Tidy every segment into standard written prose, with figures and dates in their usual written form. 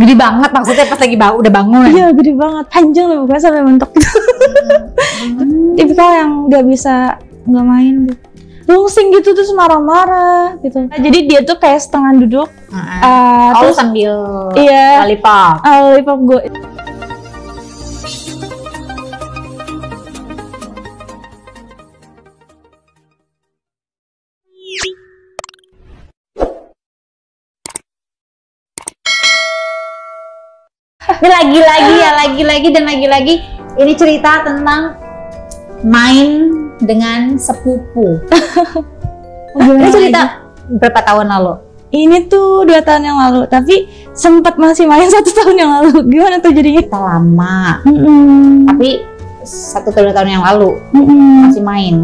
Gede banget maksudnya pas lagi udah bangun? Iya gede banget, panjang loh pokoknya sampai mentok gitu. Tipikal yang nggak bisa nggak main gitu. Rungsing gitu terus marah-marah gitu. Jadi dia tuh kayak setengah duduk. Terus sambil lollipop. Lollipop gue. Ini lagi-lagi ini cerita tentang main dengan sepupu. Ini cerita berapa tahun lalu? Ini tuh 2 tahun yang lalu, tapi sempat masih main 1 tahun yang lalu. Gimana tuh jadinya? Kita lama. Tapi 1-2 tahun yang lalu masih main.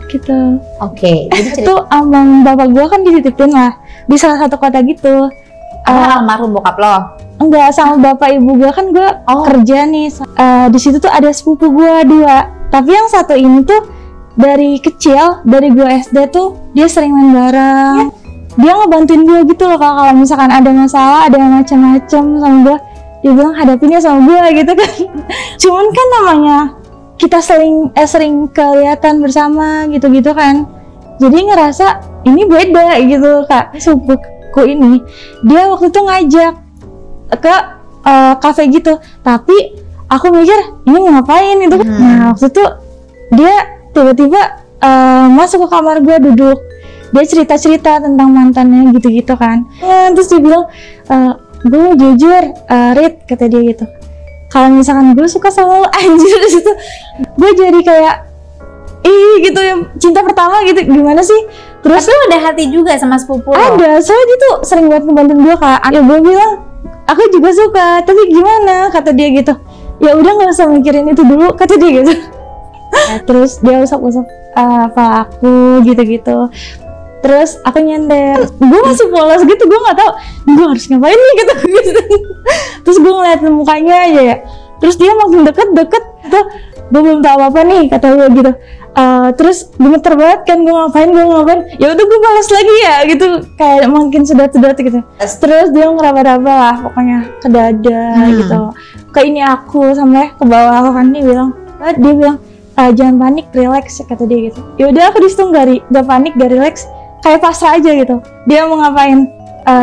Gitu. Oke. Jadi cerita tuh abang bapak gua kan dititipin lah di salah satu kota gitu. Almarhum bokap lo? Enggak, sama bapak ibu gua kan gua kerja nih. Di situ tuh ada sepupu gua 2. Tapi yang satu ini tuh dari kecil, dari gua SD tuh dia sering main bareng. Dia ngebantuin gua gitu loh kalau misalkan ada masalah, ada macam-macam sama gua. Dia bilang hadapinnya sama gua gitu kan. Cuman kan namanya kita sering kelihatan bersama gitu-gitu kan. Jadi ngerasa ini beda gitu Kak. Sepupuku ini dia waktu itu ngajak ke kafe gitu, tapi aku mikir ini ngapain itu. Nah waktu itu dia tiba-tiba masuk ke kamar gue duduk, dia cerita-cerita tentang mantannya gitu-gitu kan. Terus dia bilang gue jujur Rit, kata dia gitu, kalau misalkan gue suka sama lo, anjir. Disitu gue jadi kayak gitu ya, cinta pertama gitu, gimana sih. Terus tapi lo ada hati juga sama sepupu lo? Ada, soalnya dia tuh sering banget ngebantuin gue Kak. Ya gue bilang aku juga suka, tapi gimana, kata dia gitu. Ya udah nggak usah mikirin itu dulu, kata dia gitu. Terus dia usap-usap kepala aku gitu-gitu. Terus aku nyender, gue masih polos gitu, gue nggak tahu gue harus ngapain nih gitu. Terus gue ngeliat mukanya aja ya. Terus dia makin deket tuh, gue belum tahu apa nih, kata gue gitu. Terus gemeter banget kan, gue ngapain, ya udah gue balas lagi ya gitu, kayak makin sedot-sedot gitu. Terus dia ngeraba-raba lah pokoknya ke dada gitu, ke ini aku sampai ke bawah kan. Dia bilang jangan panik, relax, kata dia gitu. Ya udah aku disitu nggak panik, nggak relax, kayak pasrah aja gitu. Dia mau ngapain,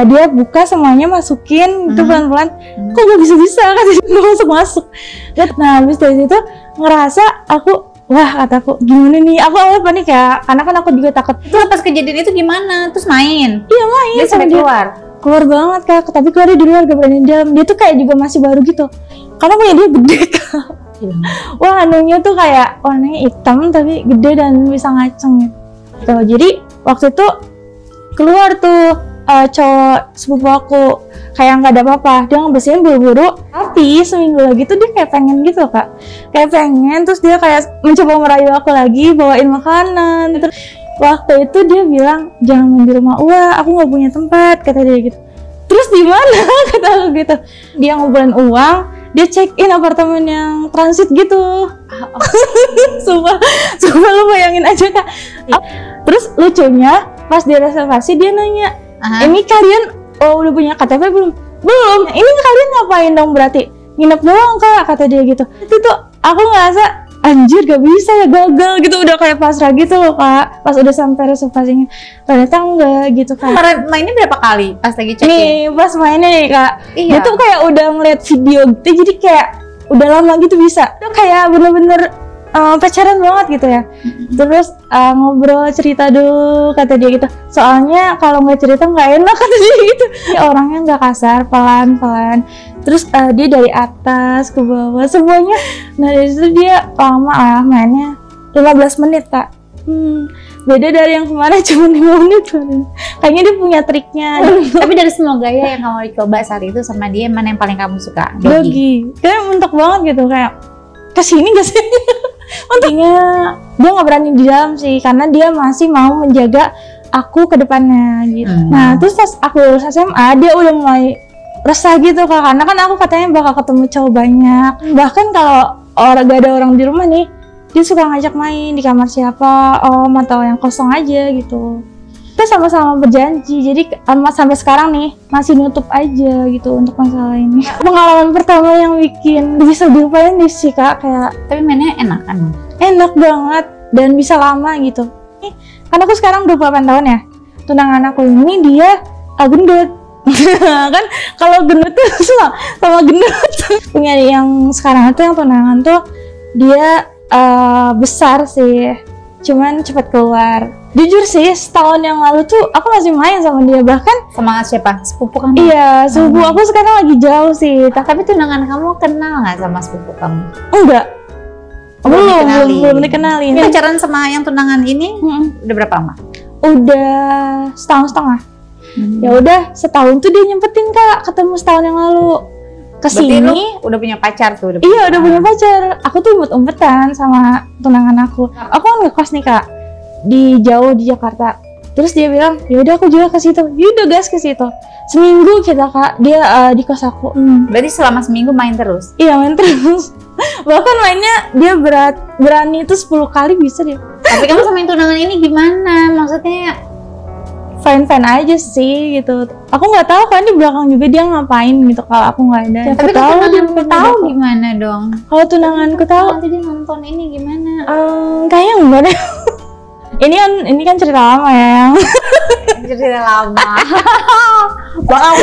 dia buka semuanya, masukin itu pelan-pelan. Kok gak bisa kata dia, gak masuk. Nah habis dari situ ngerasa aku, wah kataku gimana nih, aku awalnya panik ya, karena kan aku juga takut. Itu pas kejadian itu gimana? Terus main? Iya main. Dia sampai keluar banget Kak, tapi keluar di luar, gak berani di dalam. Dia tuh kayak juga masih baru gitu, karena punya dia gede Kak. Wah anunya tuh kayak warnanya hitam tapi gede dan bisa ngaceng gitu. Jadi waktu itu keluar tuh cowok sepupu aku, kayak nggak ada apa-apa, dia ngebersihin buru-buru. Tapi seminggu lagi tuh dia kayak pengen gitu Kak, terus dia kayak mencoba merayu aku lagi, bawain makanan. Terus waktu itu dia bilang jangan main di rumah aku nggak punya tempat, kata dia gitu. Terus di mana kata aku gitu. Dia ngumpulin uang, dia check in apartemen yang transit gitu. Sumpah lu bayangin aja Kak. Terus lucunya pas dia reservasi dia nanya, ini kalian udah punya KTP belum? Belum. Ini kalian ngapain dong berarti? Nginep doang Kak, kata dia gitu. Itu tuh aku ngerasa anjir gak bisa ya, gagal gitu, udah kayak pasrah gitu loh Kak. Pas udah sampai reservasinya ternyata enggak gitu Kak. Mainnya berapa kali pas lagi check-in? Nih pas mainnya nih Kak, dia tuh kayak udah ngeliat video gitu, jadi kayak udah lama gitu bisa. Itu kayak bener-bener pacaran banget gitu ya. Terus ngobrol, cerita dulu, kata dia gitu. Soalnya kalau nggak cerita nggak enak, kata dia gitu. Dia orangnya nggak kasar, pelan-pelan. Terus dia dari atas ke bawah semuanya. Nah dari situ dia lama lah mainnya, 15 menit Kak. Beda dari yang kemarin cuma 5 menit. Kayaknya dia punya triknya. Tapi dari semua gaya yang kamu coba saat itu sama dia, mana yang paling kamu suka? Dogi. Kayak mentok banget gitu, kayak kesini gak sih? Untungnya dia nggak berani di dalam sih, karena dia masih mau menjaga aku ke depannya gitu. Nah terus pas aku lulus SMA dia udah mulai resah gitu Kak, karena kan aku katanya bakal ketemu cowok banyak. Bahkan kalau gak ada orang di rumah nih, dia suka ngajak main di kamar siapa, atau yang kosong aja gitu. kita sama-sama berjanji, jadi sampai sekarang nih masih nutup aja gitu untuk masalah ini. Pengalaman pertama yang bikin gak bisa dilupain sih Kak, kayak Tapi mainnya enak kan? enak banget dan bisa lama gitu. Karena aku sekarang 28 tahun ya, tunangan aku ini dia gendut. Kan kalau gendut tuh sama gendut. Punya yang sekarang tuh yang tunangan tuh dia besar sih, cuman cepat keluar. Jujur sih, setahun yang lalu tuh aku masih main sama dia, bahkan Sama siapa? Sepupu kamu? iya, sepupu aku sekarang lagi jauh sih. Tapi tunangan kamu kenal nggak sama sepupu kamu? Enggak, belum dikenalin. dikenalin. Pacaran sama yang tunangan ini udah berapa lama? Udah setahun setengah. Ya udah setahun tuh dia nyempetin Kak, ketemu setahun yang lalu. Berarti Kesini, lu udah punya pacar tuh? iya udah punya pacar. Aku tuh umpet-umpetan sama tunangan aku. Aku kan ngekos nih Kak, di jauh di Jakarta. Terus dia bilang, ya udah aku juga ke situ. Yaudah gas ke situ. Seminggu kita Kak, dia di kos aku. Berarti selama seminggu main terus? Iya main terus. Bahkan mainnya dia berani itu 10 kali bisa dia. Tapi kamu sama yang tunangan ini gimana? Maksudnya Fine-fine aja sih gitu. Aku nggak tahu kan di belakang juga dia ngapain gitu kalau aku nggak ada. tapi Siapa dia punya tahu aku. gimana dong? Kalau tunanganku tahu, Nanti dia nonton ini gimana? kayaknya enggak deh. ini kan cerita lama ya yang Cerita lama. Maaf.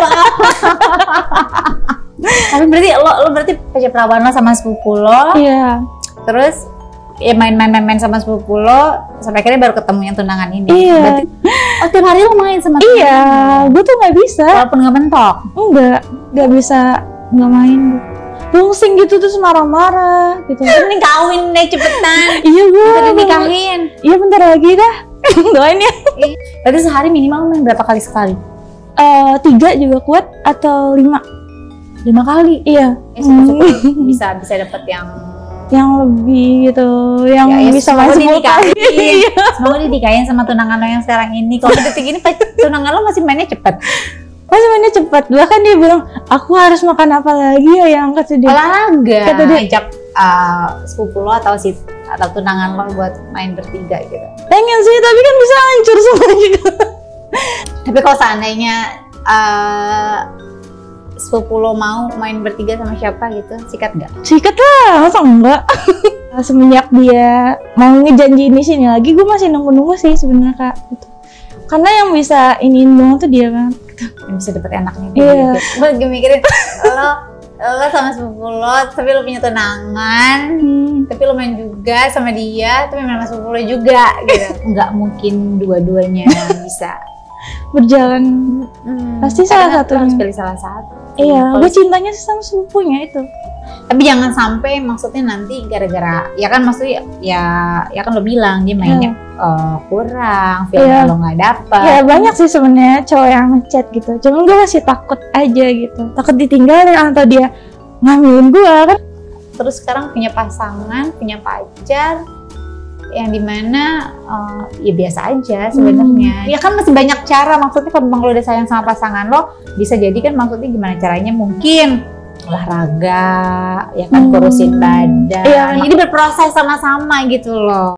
Tapi berarti lo berarti pacar perawan lo sama sepupu lo. iya. Terus ya main sama sepupu lo sampai akhirnya baru ketemu yang tunangan ini. Iya. Berarti tiap hari lo main sama Iya, gue tuh nggak bisa. walaupun nggak mentok. Nggak bisa nggak main. Pusing gitu terus marah-marah gitu. Ini kawin deh cepetan. Iya gue. Udah nikahin. Iya bentar lagi dah. Doain ya. Berarti sehari minimal main berapa kali sekali? 3 juga kuat atau 5 kali. Iya. Syukur-syukur bisa dapet yang lebih gitu, yang bisa main 10 kali. Semoga dinikahin sama tunangan lo yang sekarang ini. Kalau detik ini tunangan lo masih mainnya cepet. Masih mainnya cepat. Bahkan dia bilang, aku harus makan apa lagi ya yang kata dia. Olahraga. Kata dia, Ajak sepupu lo atau tunangan lo buat main bertiga gitu. pengen sih, tapi kan bisa hancur semua juga. Tapi kalau seandainya sepupu lo mau main bertiga sama siapa gitu, sikat nggak? Sikat lah, masa enggak? Semenjak dia mau ngejanjiin di sini lagi, gue masih nunggu-nunggu sih sebenarnya Kak. Gitu. Karena yang bisa iniin doang tuh dia kan. Yang bisa dapet enaknya. Iya. Gue lagi mikirin lo sama sepupu lo, tapi lo punya tunangan, tapi lo main juga sama dia, tapi main sama sepupu lo juga gitu. Nggak mungkin dua-duanya bisa Berjalan. Pasti salah satu. Harus pilih salah satu. Iya, gue cintanya sih sama sepupunya itu. Tapi jangan sampai maksudnya nanti gara-gara ya kan maksudnya ya kan lo bilang dia mainnya kurang, filmnya lo nggak dapet. Ya banyak sih sebenarnya cowok yang ngechat gitu. Cuma gue masih takut aja gitu. Takut ditinggalin atau dia ngambilin gue kan. Terus sekarang punya pasangan, punya pacar yang dimana ya biasa aja sebenarnya. Ya kan masih banyak cara, maksudnya kalau memang lo udah sayang sama pasangan lo, bisa jadi kan maksudnya gimana caranya, mungkin olahraga, ya kan kurusin badan. Jadi berproses sama-sama gitu loh.